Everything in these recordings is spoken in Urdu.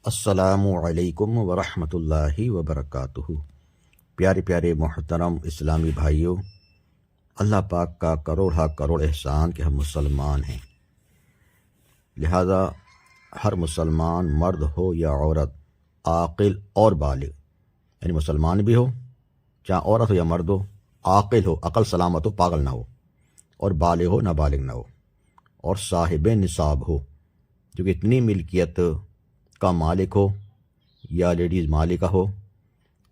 السلام علیکم ورحمۃ اللہ وبرکاتہ۔ پیارے پیارے محترم اسلامی بھائیوں، اللہ پاک کا کروڑ احسان کہ ہم مسلمان ہیں، لہذا ہر مسلمان مرد ہو یا عورت، عاقل اور بالغ، یعنی مسلمان بھی ہو چاہے عورت ہو یا مرد ہو، عاقل ہو، عقل سلامت ہو، پاگل نہ ہو، اور بالغ ہو نابالغ نہ ہو، اور صاحب نصاب ہو، جو کہ اتنی ملکیت کا مالک ہو یا لیڈیز مالکہ ہو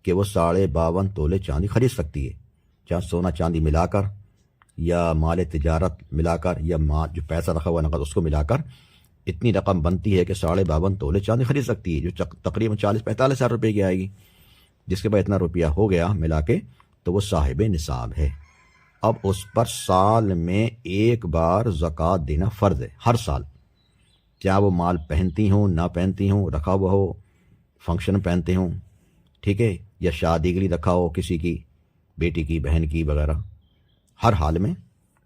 کہ وہ 52.5 تولے چاندی خرید سکتی ہے، چاہے سونا چاندی ملا کر یا مال تجارت ملا کر یا جو پیسہ رکھا ہوا نقد اس کو ملا کر اتنی رقم بنتی ہے کہ 52.5 تولے چاندی خرید سکتی ہے، جو تقریباً 40-45 ہزار روپے کی آئے گی۔ جس کے بعد اتنا روپیہ ہو گیا ملا کے تو وہ صاحب نصاب ہے۔ اب اس پر سال میں ایک بار زکوٰۃ دینا فرض ہے، ہر سال، چاہے وہ مال پہنتی ہوں نہ پہنتی ہوں، رکھا ہوا ہو، فنکشن پہنتے ہوں، ٹھیک ہے، یا شادی کے لیے رکھا ہو کسی کی، بیٹی کی، بہن کی وغیرہ، ہر حال میں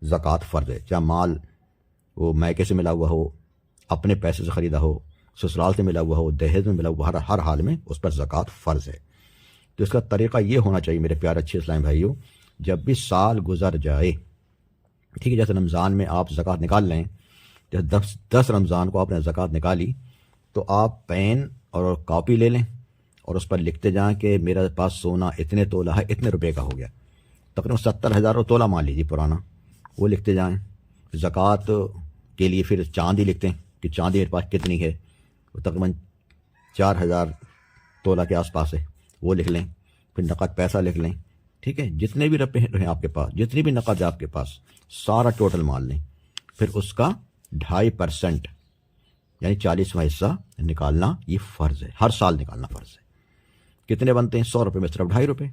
زکوٰۃ فرض ہے، چاہے مال وہ میکے سے ملا ہوا ہو، اپنے پیسے سے خریدا ہو، سسرال سے ملا ہوا ہو، دہیج میں ملا ہوا، ہر حال میں اس پر زکوٰۃ فرض ہے۔ تو اس کا طریقہ یہ ہونا چاہیے میرے پیارے اچھے اسلامی بھائیوں، جب بھی سال گزر جائے، ٹھیک ہے، جیسے رمضان میں آپ زکوٰۃ نکال لیں، جب 10 رمضان کو آپ نے زکوٰۃ نکالی تو آپ پین اور کاپی لے لیں اور اس پر لکھتے جائیں کہ میرے پاس سونا اتنے تولہ ہے، اتنے روپے کا ہو گیا، تقریباً 70,000 تولہ مان لیجیے پرانا، وہ لکھتے جائیں۔ زکوٰۃ کے لیے پھر چاندی لکھتے ہیں کہ چاندی میرے پاس کتنی ہے، وہ تقریباً 4,000 تولہ کے آس پاس ہے، وہ لکھ لیں، پھر نقد پیسہ لکھ لیں، ٹھیک ہے، جتنے بھی روپے ہیں آپ کے پاس، جتنی بھی نقد ہے آپ کے پاس، سارا ٹوٹل مان لیں، پھر اس کا 2.5% یعنی 40واں حصہ نکالنا یہ فرض ہے، ہر سال نکالنا فرض ہے۔ کتنے بنتے ہیں؟ 100 روپے میں صرف 2.5 روپے،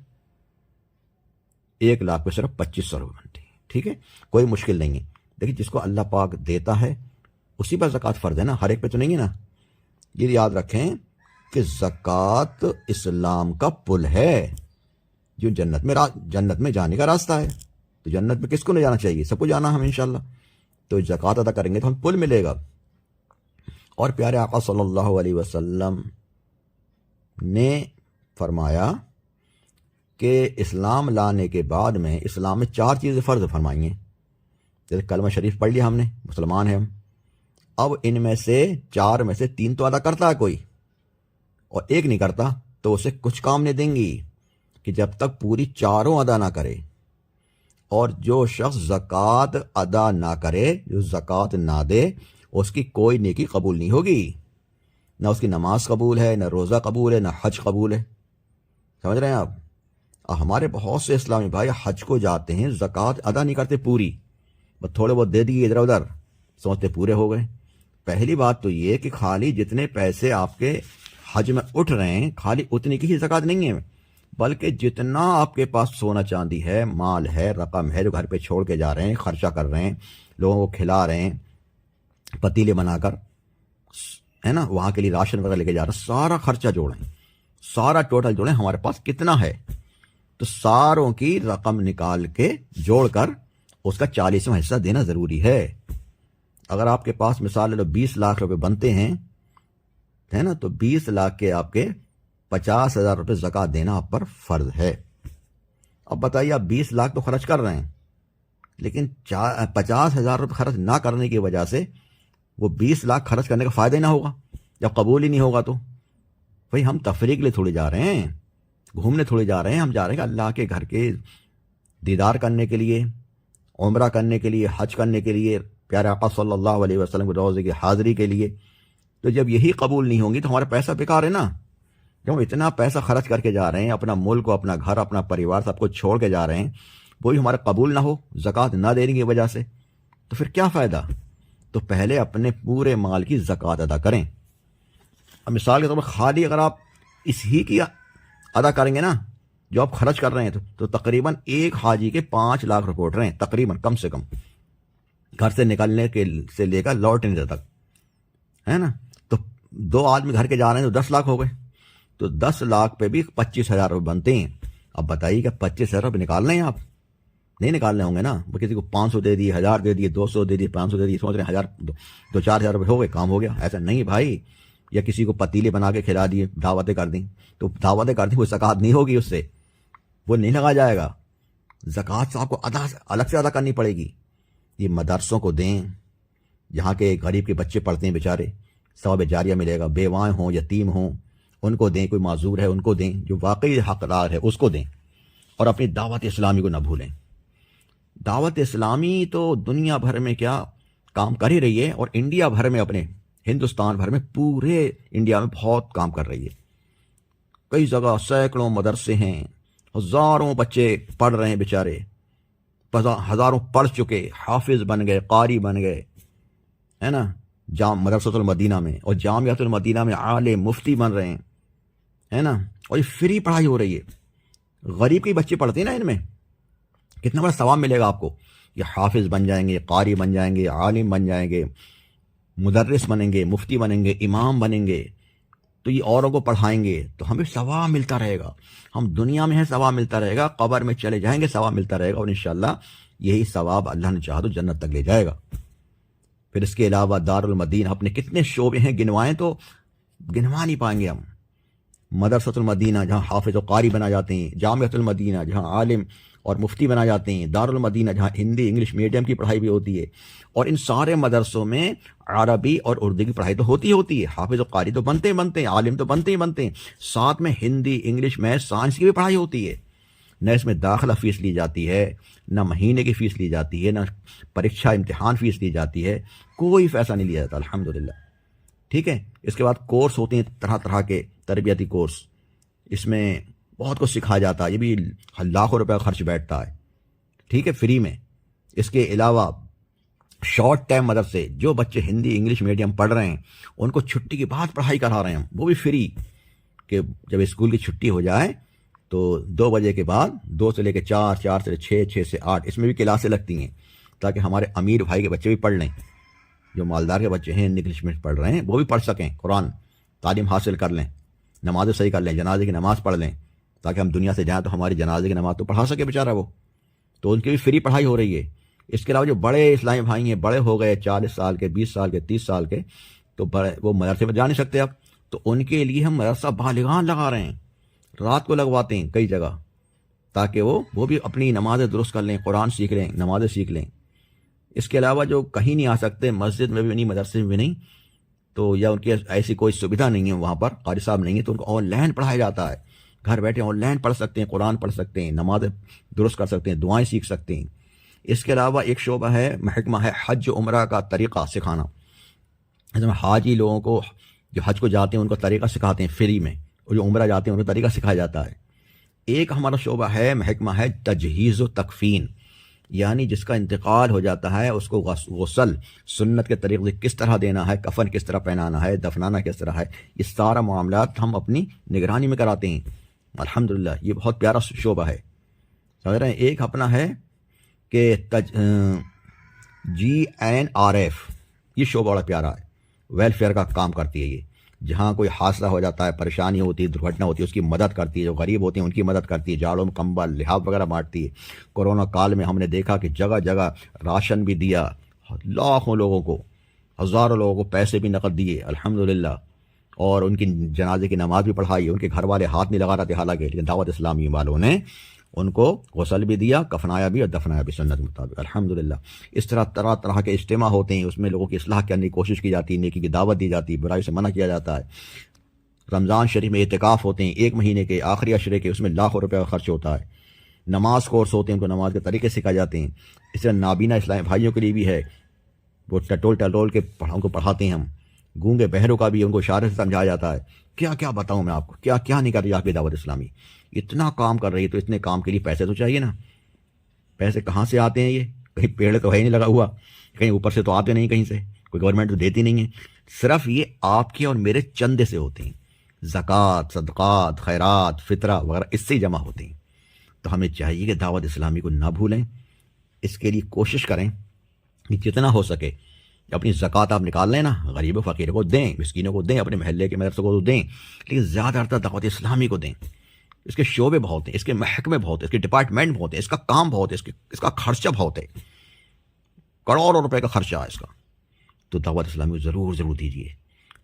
1 لاکھ میں صرف 2500 روپے بنتے ہیں، ٹھیک ہے، کوئی مشکل نہیں ہے۔ دیکھیے، جس کو اللہ پاک دیتا ہے اسی پر زکوٰۃ فرض ہے نا، ہر ایک پہ تو نہیں ہے نا۔ یہ یاد رکھیں کہ زکوٰۃ اسلام کا پل ہے جو جنت میں جانے کا راستہ ہے۔ تو جنت میں کس کو نہیں جانا چاہیے؟ سب کو جانا ہم انشاءاللہ۔ تو زکوٰۃ ادا کریں گے تو ہم پل ملے گا۔ اور پیارے آقا صلی اللہ علیہ وسلم نے فرمایا کہ اسلام لانے کے بعد میں اسلام میں 4 چیزیں فرض فرمائی ہیں، جیسے کلمہ شریف پڑھ لیا ہم نے، مسلمان ہیں ہم، اب ان میں سے 4 میں سے 3 تو ادا کرتا ہے کوئی، اور 1 نہیں کرتا تو اسے کچھ کام نہیں دیں گی کہ جب تک پوری 4 ادا نہ کرے۔ اور جو شخص زکوٰۃ ادا نہ کرے، جو زکوٰۃ نہ دے، اس کی کوئی نیکی قبول نہیں ہوگی، نہ اس کی نماز قبول ہے، نہ روزہ قبول ہے، نہ حج قبول ہے۔ سمجھ رہے ہیں آپ؟ ہمارے بہت سے اسلامی بھائی حج کو جاتے ہیں، زکوٰۃ ادا نہیں کرتے پوری، بس تھوڑے بہت دے دیے ادھر ادھر، سمجھتے پورے ہو گئے۔ پہلی بات تو یہ کہ خالی جتنے پیسے آپ کے حج میں اٹھ رہے ہیں، خالی اتنی کی ہی زکوٰۃ نہیں ہے، بلکہ جتنا آپ کے پاس سونا چاندی ہے، مال ہے، رقم ہے، جو گھر پہ چھوڑ کے جا رہے ہیں، خرچہ کر رہے ہیں، لوگوں کو کھلا رہے ہیں پتیلے بنا کر، ہے نا، وہاں کے لیے راشن وغیرہ لے کے جا رہے ہیں، سارا خرچہ جوڑیں، سارا ٹوٹل جوڑیں، ہمارے پاس کتنا ہے، تو ساروں کی رقم نکال کے جوڑ کر اس کا 40واں حصہ دینا ضروری ہے۔ اگر آپ کے پاس مثال لے لو 20 لاکھ روپے بنتے ہیں، ہے نا، تو 20 لاکھ کے آپ کے 50,000 روپے زکوٰۃ دینا آپ پر فرض ہے۔ اب بتائیے، آپ 20 لاکھ تو خرچ کر رہے ہیں، لیکن 50,000 روپے خرچ نہ کرنے کی وجہ سے وہ 20 لاکھ خرچ کرنے کا فائدہ ہی نہ ہوگا، جب قبول ہی نہیں ہوگا تو بھائی ہم تفریح کے لیے تھوڑی جا رہے ہیں، گھومنے تھوڑی جا رہے ہیں، ہم جا رہے ہیں اللہ کے گھر کے دیدار کرنے کے لیے، عمرہ کرنے کے لیے، حج کرنے کے لیے، پیارے آقا صلی اللہ علیہ وسلم کے روضے کی حاضری کے لیے۔ تو جب یہی قبول نہیں ہوں گی تو ہمارا پیسہ بیکار ہے نا۔ جب ہم اتنا پیسہ خرچ کر کے جا رہے ہیں، اپنا ملک، اپنا گھر، اپنا پریوار سب کو چھوڑ کے جا رہے ہیں، وہی ہمارا قبول نہ ہو زکوٰۃ نہ دینے کی وجہ سے، تو پھر کیا فائدہ؟ تو پہلے اپنے پورے مال کی زکوٰۃ ادا کریں۔ اب مثال کے طور پر خالی اگر آپ اس ہی کی ادا کریں گے نا جو آپ خرچ کر رہے ہیں، تو تقریباً ایک حاجی کے 5 لاکھ روپے اٹھ رہے ہیں، تقریباً، کم سے کم، گھر سے نکلنے کے سے لے کر لوٹنے تک، ہے نا۔ تو 2 آدمی گھر کے جا رہے ہیں تو 10 لاکھ ہو گئے، تو 10 لاکھ پہ بھی 25,000 روپے بنتے ہیں۔ اب بتائیے کہ 25,000 روپے نکالنے ہیں، آپ نہیں نکالنے ہوں گے نا، وہ کسی کو 500 دے دیے، 1000 دے دیے، 200 دے دیے، 500 دے دیے، سوچ رہے ہیں 1000 2-4 ہزار روپے ہو گئے، کام ہو گیا۔ ایسا نہیں بھائی، یا کسی کو پتیلے بنا کے کھلا دیے، دعوتیں کر دیں، تو دعوتیں کر دیں، وہ زکوٰۃ نہیں ہوگی، اس سے وہ نہیں لگا جائے گا، زکوٰۃ تو آپ کو الگ سے ادا کرنی پڑے گی۔ یہ مدرسوں کو دیں، جہاں کے غریب کے بچے پڑھتے ہیں بیچارے، ثواب جاریہ ملے گا، بیوائیں ہوں، یتیم ہوں، ان کو دیں، کوئی معذور ہے ان کو دیں، جو واقعی حقدار ہے اس کو دیں، اور اپنی دعوت اسلامی کو نہ بھولیں۔ دعوت اسلامی تو دنیا بھر میں کیا کام کر ہی رہی ہے، اور انڈیا بھر میں، اپنے ہندوستان بھر میں، پورے انڈیا میں بہت کام کر رہی ہے۔ کئی جگہ سینکڑوں مدرسے ہیں، ہزاروں بچے پڑھ رہے ہیں بیچارے، ہزاروں پڑھ چکے، حافظ بن گئے، قاری بن گئے، ہے نا، مدرسۃ المدینہ میں اور جامعۃ المدینہ میں عالم مفتی بن رہے ہیں، ہے نا، اور یہ فری پڑھائی ہو رہی ہے۔ غریب کے بچے پڑھتے ہیں نا، ان میں کتنا بڑا ثواب ملے گا آپ کو۔ یہ حافظ بن جائیں گے، قاری بن جائیں گے، عالم بن جائیں گے، مدرس بنیں گے، مفتی بنیں گے، امام بنیں گے، تو یہ اوروں کو پڑھائیں گے تو ہمیں ثواب ملتا رہے گا۔ ہم دنیا میں ہیں ثواب ملتا رہے گا، قبر میں چلے جائیں گے ثواب ملتا رہے گا، اور انشاءاللہ یہی ثواب اللہ نے چاہا تو جنت تک لے جائے گا۔ پھر اس کے علاوہ دارالمدینہ اپنے کتنے شعبے ہیں، گنوائیں تو گنوا نہیں پائیں گے ہم۔ مدرسۃ المدینہ جہاں حافظ و قاری بنا جاتے ہیں، جامعۃ المدینہ جہاں عالم اور مفتی بنا جاتے ہیں، دارالمدینہ جہاں ہندی انگلش میڈیم کی پڑھائی بھی ہوتی ہے، اور ان سارے مدرسوں میں عربی اور اردو کی پڑھائی تو ہوتی ہے، حافظ و قاری تو بنتے ہیں، عالم تو بنتے ہیں، ساتھ میں ہندی انگلش میتھ سائنس کی بھی پڑھائی ہوتی ہے۔ نہ اس میں داخلہ فیس لی جاتی ہے، نہ مہینے کی فیس لی جاتی ہے، نہ پریکشا امتحان فیس لی جاتی ہے، کوئی پیسہ نہیں لیا جاتا الحمدللہ۔ ٹھیک ہے، اس کے بعد کورس ہوتے ہیں طرح طرح کے تربیتی کورس، اس میں بہت کچھ سکھایا جاتا ہے، یہ بھی لاکھوں روپے خرچ بیٹھتا ہے، ٹھیک ہے، فری میں۔ اس کے علاوہ شارٹ ٹائم مدرسے، جو بچے ہندی انگلش میڈیم پڑھ رہے ہیں ان کو چھٹی کے بعد پڑھائی کرا رہے ہیں ہم، وہ بھی فری، کہ جب اسکول کی چھٹی ہو جائے تو 2 بجے کے بعد 2 سے لے کے 4، 4 سے 6، 6 سے 8 اس میں بھی کلاسیں لگتی ہیں، تاکہ ہمارے امیر بھائی کے بچے بھی پڑھ لیں، جو مالدار کے بچے ہیں انگلش میں پڑھ رہے ہیں وہ بھی پڑھ سکیں، قرآن تعلیم حاصل کر لیں، نمازیں صحیح کر لیں، جنازے کی نماز پڑھ لیں، تاکہ ہم دنیا سے جائیں تو ہماری جنازے کی نماز تو پڑھا سکے بیچارہ وہ، تو ان کی بھی فری پڑھائی ہو رہی ہے۔ اس کے علاوہ جو بڑے اسلامی بھائی ہیں، بڑے ہو گئے 40 سال کے، 20 سال کے، 30 سال کے، تو بڑے وہ مدرسے میں جا نہیں سکتے اب، تو ان کے لیے ہم مدرسہ بالغان لگا رہے ہیں، رات کو لگواتے ہیں کئی جگہ، تاکہ وہ بھی اپنی نمازیں درست کر لیں، قرآن سیکھ لیں، نمازیں سیکھ لیں۔ اس کے علاوہ جو کہیں نہیں آ سکتے، مسجد میں بھی نہیں، مدرسے میں بھی نہیں، تو یا ان کی ایسی کوئی سویدھا نہیں ہے وہاں پر، قاری صاحب نہیں ہے، تو ان کو آن لائن پڑھایا جاتا ہے، گھر بیٹھے آن لائن پڑھ سکتے ہیں، قرآن پڑھ سکتے ہیں، نمازیں درست کر سکتے ہیں، دعائیں سیکھ سکتے ہیں۔ اس کے علاوہ ایک شعبہ ہے، محکمہ ہے حج و عمرہ کا طریقہ سکھانا، اس میں حاجی لوگوں کو جو حج کو جاتے ہیں ان کو طریقہ سکھاتے ہیں فری میں، اور جو عمرہ جاتے ہیں ان کو طریقہ سکھایا جاتا ہے۔ ایک ہمارا شعبہ ہے، محکمہ ہے تجہیز و تکفین، یعنی جس کا انتقال ہو جاتا ہے اس کو غسل سنت کے طریقے سے کس طرح دینا ہے، کفن کس طرح پہنانا ہے، دفنانا کس طرح ہے، یہ سارا معاملات ہم اپنی نگرانی میں کراتے ہیں الحمدللہ۔ یہ بہت پیارا شعبہ ہے، سمجھ رہے ہیں۔ ایک اپنا ہے کہ GNRF، یہ شعبہ بڑا پیارا ہے، ویلفیئر کا کام کرتی ہے یہ، جہاں کوئی حادثہ ہو جاتا ہے، پریشانی ہوتی ہے، درگھٹنا ہوتی ہے، اس کی مدد کرتی ہے، جو غریب ہوتے ہیں ان کی مدد کرتی ہے، جاڑوں میں کمبل لحاف وغیرہ بانٹتی ہے۔ کورونا کال میں ہم نے دیکھا کہ جگہ جگہ راشن بھی دیا، لاکھوں لوگوں کو، ہزاروں لوگوں کو پیسے بھی نقد دیے الحمدللہ، اور ان کی جنازے کی نماز بھی پڑھائی، ان کے گھر والے ہاتھ نہیں لگا رہے تھے حالانکہ، لیکن دعوت اسلامی والوں نے ان کو غسل بھی دیا، کفنایا بھی اور دفنایا بھی سنت کے مطابق الحمدللہ۔ اس طرح طرح طرح کے اجتماع ہوتے ہیں، اس میں لوگوں کی اصلاح کرنے کی کوشش کی جاتی ہے، نیکی کی دعوت دی جاتی ہے، برائی سے منع کیا جاتا ہے۔ رمضان شریف میں اعتکاف ہوتے ہیں 1 مہینے کے، آخری عشرے کے، اس میں لاکھوں روپے کا خرچ ہوتا ہے۔ نماز کورس ہوتے ہیں، ان کو نماز کے طریقے سکھائے جاتے ہیں۔ اس طرح نابینا اسلامی بھائیوں کے لیے بھی ہے، وہ ٹٹول کے ان کو پڑھاتے ہیں ہم، گونگے بہروں کا بھی ان کو اشارے سے سمجھایا جاتا ہے۔ کیا کیا بتاؤں میں آپ کو، کیا کیا نہیں کر رہی آپ کی دعوت اسلامی، اتنا کام کر رہی ہے، تو اتنے کام کے لیے پیسے تو چاہیے نا۔ پیسے کہاں سے آتے ہیں؟ یہ کہیں پیڑ تو ہے نہیں لگا ہوا، کہیں اوپر سے تو آتے نہیں، کہیں سے کوئی گورنمنٹ تو دیتی نہیں ہے، صرف یہ آپ کے اور میرے چندے سے ہوتے ہیں، زکوٰۃ، صدقات، خیرات، فطرہ وغیرہ اس سے ہی جمع ہوتے ہیں۔ تو ہمیں چاہیے کہ دعوت اسلامی کو نہ بھولیں، اس کے لیے کوشش کریں کہ جتنا ہو سکے اپنی زکوٰۃ آپ نکال لیں نا، غریب و فقیر کو دیں، مسکینوں کو دیں، اپنے محلے کے مدرسوں کو تو دیں، لیکن زیادہ تر دعوت اسلامی کو دیں۔ اس کے شعبے بہت ہیں، اس کے محکمے بہت ہیں، اس کے ڈپارٹمنٹ بہت ہیں، اس کا کام بہت ہے، اس کا خرچہ بہت ہے، کروڑوں روپے کا خرچہ ہے اس کا، تو دعوت اسلامی کو ضرور دیجیے۔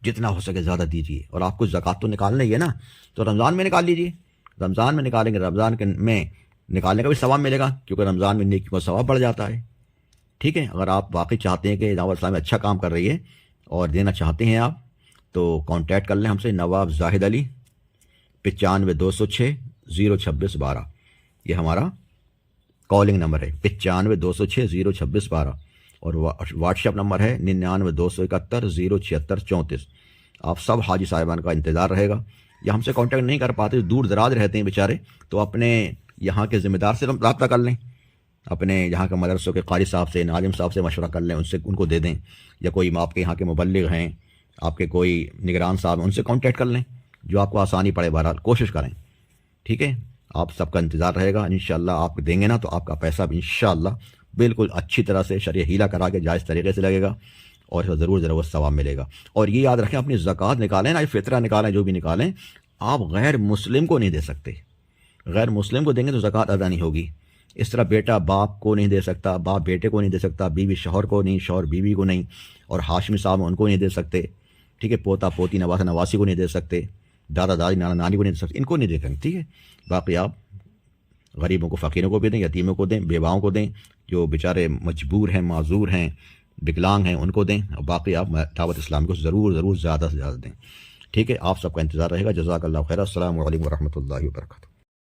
جتنا ہو سکے زیادہ دیجیے. اور آپ کو زکوٰۃ تو نکالنا ہی ہے نا, تو رمضان میں نکال لیجیے. رمضان میں نکالیں گے, رمضان میں نکالنے کا بھی ثواب ملے گا, کیونکہ رمضان میں نیکی کا ثواب بڑھ جاتا ہے. ٹھیک ہے, اگر آپ واقعی چاہتے ہیں کہ دعوت اسلامی اچھا کام کر رہی ہے اور دینا چاہتے ہیں آپ, تو کانٹیکٹ کر لیں ہم سے. نواب زاہد علی 95 206 026 12, یہ ہمارا کالنگ نمبر ہے. 95 206 026 12, اور واٹس ایپ نمبر ہے 99 271 076 34. آپ سب حاجی صاحبان کا انتظار رہے گا. یا ہم سے کانٹیکٹ نہیں کر پاتے, دور دراز رہتے ہیں بیچارے, تو اپنے یہاں کے ذمہ دار سے رابطہ کر لیں, اپنے یہاں کے مدرسوں کے قاری صاحب سے, ناظم صاحب سے مشورہ کر لیں, ان کو دے دیں. یا کوئی آپ کے یہاں کے مبلغ ہیں, آپ کے کوئی نگران صاحب ہیں, ان سے کانٹیکٹ کر لیں, جو آپ کو آسانی پڑے. بہرحال کوشش کریں. ٹھیک ہے, آپ سب کا انتظار رہے گا. انشاءاللہ آپ دیں گے نا, تو آپ کا پیسہ بھی انشاءاللہ بالکل اچھی طرح سے شرع ہیلا کرا کے جائز طریقے سے لگے گا, اور ضرور ضرور ثواب ملے گا. اور یہ یاد رکھیں, اپنی زکوٰۃ نکالیں نا, فطرہ نکالیں, جو بھی نکالیں, آپ غیر مسلم کو نہیں دے سکتے. غیر مسلم کو دیں گے تو زکوٰۃ ادا نہیں ہوگی. اس طرح بیٹا باپ کو نہیں دے سکتا, باپ بیٹے کو نہیں دے سکتا, بیوی شوہر کو نہیں, شوہر بیوی کو نہیں, اور ہاشمی صاحب ان کو نہیں دے سکتے. ٹھیک ہے, پوتا پوتی نواسا نواسی کو نہیں دے سکتے, دادا دادی نانا نانی کو نہیں دے سکتے, ان کو نہیں دے سکتے. ٹھیک ہے, باقی آپ غریبوں کو, فقیروں کو بھی دیں, یتیموں کو دیں, بیواؤں کو دیں, جو بیچارے مجبور ہیں, معذور ہیں, وکلانگ ہیں, ان کو دیں. اور باقی آپ دعوت اسلامی کو ضرور ضرور زیادہ سے زیادہ دیں. ٹھیک ہے, آپ سب کا انتظار رہے گا. جزاک اللہ خیر. السلام علیکم ورحمۃ اللہ وبرکاتہ.